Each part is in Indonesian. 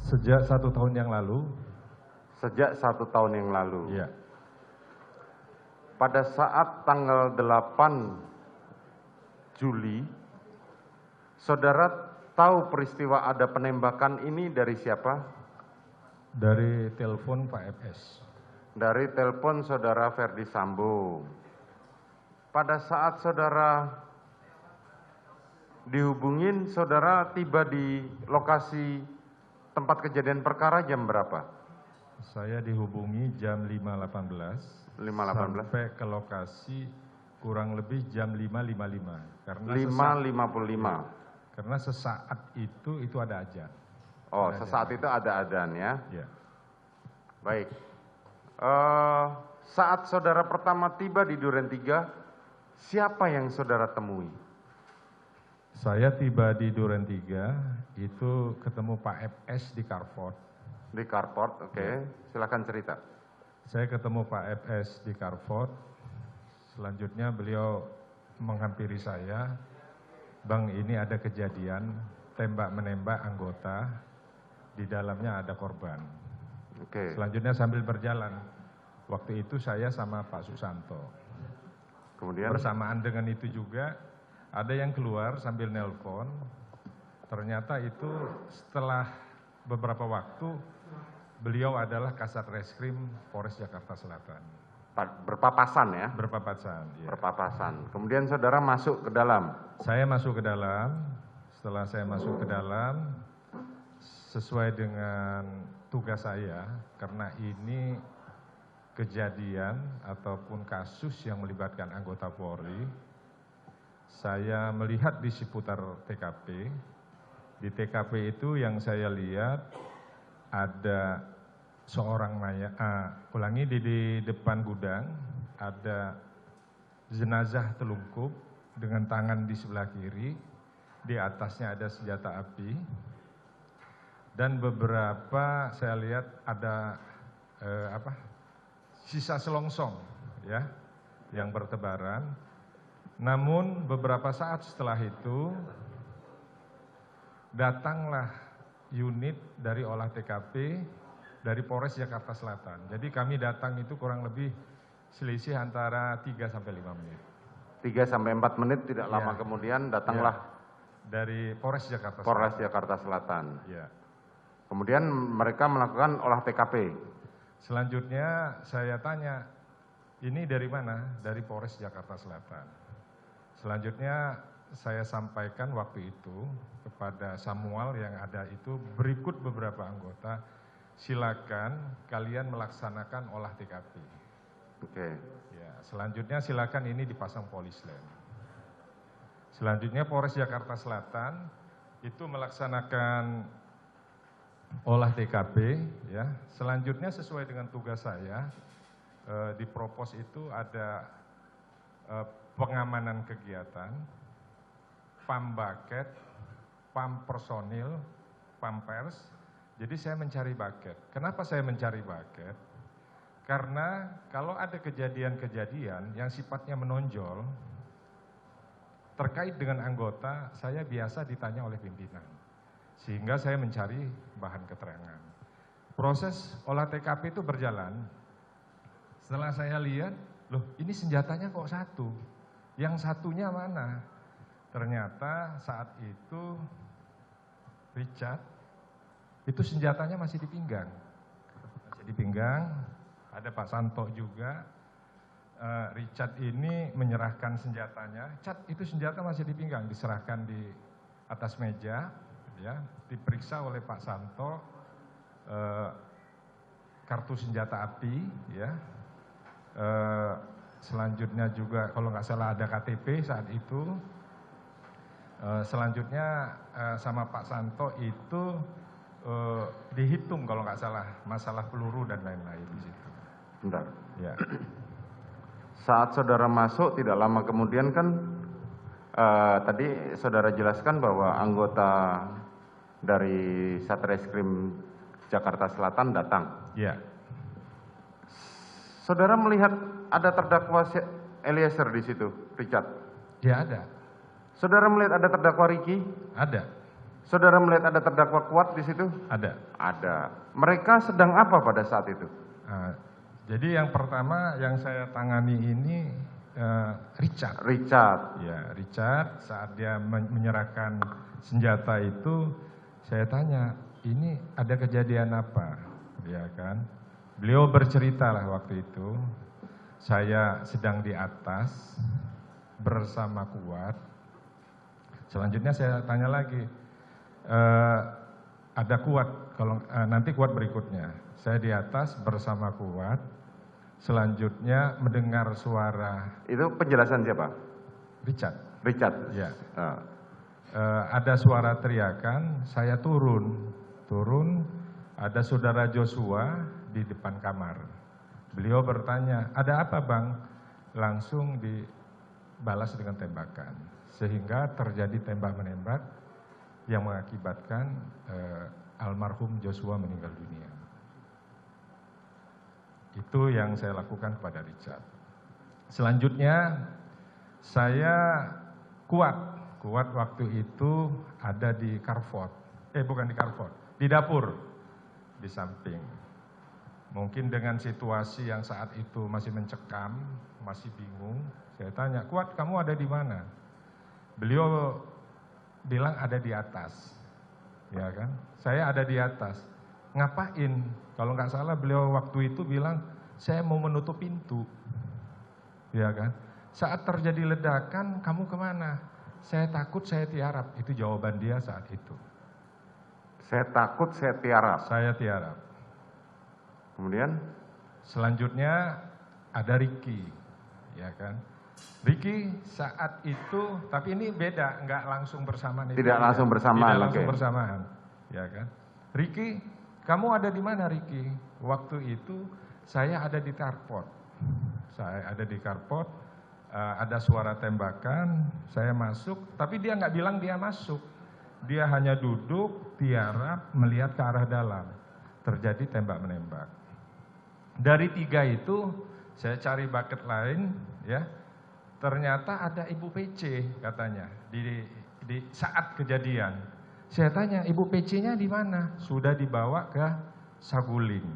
Sejak 1 tahun yang lalu. Sejak 1 tahun yang lalu. Iya. Pada saat tanggal 8 Juli, saudara tahu peristiwa ada penembakan ini dari siapa? Dari telepon Pak FS. Dari telepon saudara Ferdi Sambo. Pada saat saudara dihubungin, saudara tiba di lokasi tempat kejadian perkara jam berapa? Saya dihubungi jam 5.18. 5.18. Sampai ke lokasi kurang lebih jam 5.55. Karena 5.55. Karena sesaat itu ada azan. Oh, sesaat itu ada adzan ya? Iya. Baik. Saat saudara pertama tiba di Duren 3, siapa yang saudara temui? Saya tiba di Duren 3, itu ketemu Pak FS di Carport. Di Carport, oke. Silakan cerita. Saya ketemu Pak FS di Carport. Selanjutnya beliau menghampiri saya. Bang, ini ada kejadian tembak-menembak anggota. Di dalamnya ada korban. Oke. Selanjutnya sambil berjalan. Waktu itu saya sama Pak Susanto. Kemudian? Bersamaan dengan itu juga ada yang keluar sambil nelpon. Ternyata itu setelah beberapa waktu beliau adalah Kasat Reskrim Polres Jakarta Selatan. Berpapasan ya? Berpapasan. Ya. Berpapasan. Kemudian saudara masuk ke dalam? Saya masuk ke dalam. Setelah saya masuk ke dalam, sesuai dengan tugas saya, karena ini kejadian ataupun kasus yang melibatkan anggota Polri, saya melihat di seputar TKP. Di TKP itu yang saya lihat ada seorang mayat, di depan gudang ada jenazah telungkup dengan tangan di sebelah kiri, di atasnya ada senjata api, dan beberapa saya lihat ada sisa selongsong ya yang bertebaran. Namun beberapa saat setelah itu datanglah unit dari olah TKP dari Polres Jakarta Selatan. Jadi kami datang itu kurang lebih selisih antara 3 sampai 5 menit. 3 sampai 4 menit tidak lama kemudian datanglah dari Polres Jakarta Selatan. Polres Jakarta Selatan. Ya. Kemudian mereka melakukan olah TKP. Selanjutnya saya tanya, ini dari mana? Dari Polres Jakarta Selatan. Selanjutnya saya sampaikan waktu itu kepada Samuel yang ada itu, berikut beberapa anggota, silakan kalian melaksanakan olah TKP. Oke. Ya, selanjutnya silakan ini dipasang polis lain. Selanjutnya Polres Jakarta Selatan itu melaksanakan olah TKP. Ya. Selanjutnya sesuai dengan tugas saya, di propos itu ada pengamanan kegiatan, pam baket, pam personil, pam pers. Jadi saya mencari baket. Kenapa saya mencari baket? Karena kalau ada kejadian-kejadian yang sifatnya menonjol terkait dengan anggota, saya biasa ditanya oleh pimpinan. Sehingga saya mencari bahan keterangan. Proses olah TKP itu berjalan. Setelah saya lihat, loh ini senjatanya kok satu. Yang satunya mana? Ternyata saat itu Richard, itu senjatanya masih di pinggang. Masih di pinggang, ada Pak Santo juga. Richard ini menyerahkan senjatanya. Cat, itu senjata masih di pinggang, diserahkan di atas meja, ya, diperiksa oleh Pak Santo, kartu senjata api, ya. Selanjutnya juga kalau nggak salah ada KTP saat itu. Selanjutnya sama Pak Santo itu dihitung kalau nggak salah masalah peluru dan lain-lain di situ. Bentar. Ya. Saat saudara masuk tidak lama kemudian kan tadi saudara jelaskan bahwa anggota dari Satreskrim Jakarta Selatan datang. Ya. Saudara melihat ada terdakwa Eliezer di situ, Richard? Ya ada. Saudara melihat ada terdakwa Ricky? Ada. Saudara melihat ada terdakwa Kuat di situ? Ada. Ada. Mereka sedang apa pada saat itu? Jadi yang pertama yang saya tangani ini Richard. Richard. Ya, Richard saat dia menyerahkan senjata itu, saya tanya, ini ada kejadian apa? Ya kan? Beliau bercerita lah waktu itu, saya sedang di atas bersama Kuat. Selanjutnya saya tanya lagi, ada Kuat, kalau nanti Kuat berikutnya. Saya di atas bersama Kuat. Selanjutnya mendengar suara. Itu penjelasan siapa? Richard. Richard. Ya. Ada suara teriakan, saya turun. Ada saudara Joshua di depan kamar. Beliau bertanya, ada apa bang? Langsung dibalas dengan tembakan. Sehingga terjadi tembak-menembak yang mengakibatkan almarhum Joshua meninggal dunia. Itu yang saya lakukan kepada Richard. Selanjutnya saya Kuat waktu itu ada di Carport. Bukan di Carport, di dapur di samping. Mungkin dengan situasi yang saat itu masih mencekam, masih bingung, saya tanya, Kuat kamu ada di mana? Beliau bilang ada di atas. Ya kan? Saya ada di atas. Ngapain? Kalau nggak salah beliau waktu itu bilang, saya mau menutup pintu. Ya kan? Saat terjadi ledakan, kamu kemana? Saya takut, saya tiarap. Itu jawaban dia saat itu. Saya takut, saya tiarap. Saya tiarap. Kemudian? Selanjutnya ada Ricky. Ya kan? Ricky saat itu, tapi ini beda, nggak langsung bersamaan. Tidak langsung bersamaan. Tidak langsung bersamaan. Ya kan? Ricky, kamu ada di mana Ricky? Waktu itu saya ada di Carport. Ada suara tembakan, saya masuk, tapi dia nggak bilang dia masuk. Dia hanya duduk, tiarap, melihat ke arah dalam. Terjadi tembak-menembak. Dari 3 itu, saya cari bucket lain, ya. Ternyata ada Ibu PC katanya di saat kejadian. Saya tanya, Ibu PC-nya di mana? Sudah dibawa ke Saguling.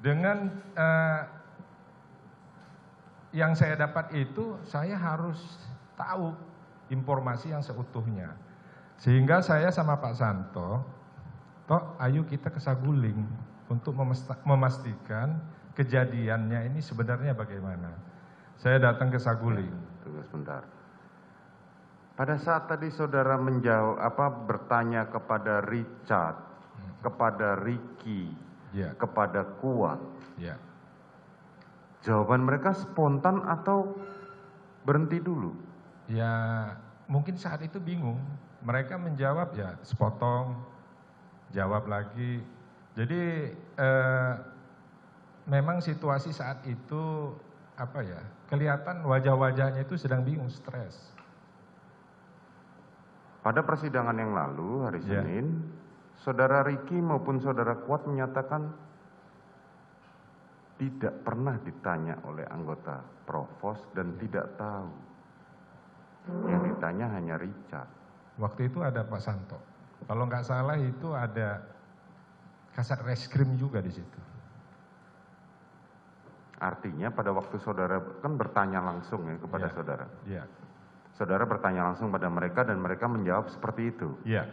Dengan yang saya dapat itu, saya harus tahu informasi yang seutuhnya. Sehingga saya sama Pak Santo, ayo kita ke Saguling untuk memastikan kejadiannya ini sebenarnya bagaimana. Saya datang ke Saguling. Tunggu sebentar. Pada saat tadi saudara bertanya kepada Richard, kepada Ricky, ya, kepada Kuat, ya. Jawaban mereka spontan atau berhenti dulu? Ya, mungkin saat itu bingung. Mereka menjawab ya sepotong, jawab lagi. Jadi memang situasi saat itu kelihatan wajah-wajahnya itu sedang bingung, stres. Pada persidangan yang lalu hari Senin, saudara Ricky maupun saudara Kuat menyatakan tidak pernah ditanya oleh anggota Provos dan tidak tahu. Yang ditanya hanya Richard. Waktu itu ada Pak Santo. Kalau nggak salah itu ada Kasat Reskrim juga di situ. Artinya pada waktu saudara kan bertanya langsung ya kepada saudara. Iya. Saudara bertanya langsung pada mereka dan mereka menjawab seperti itu. Iya.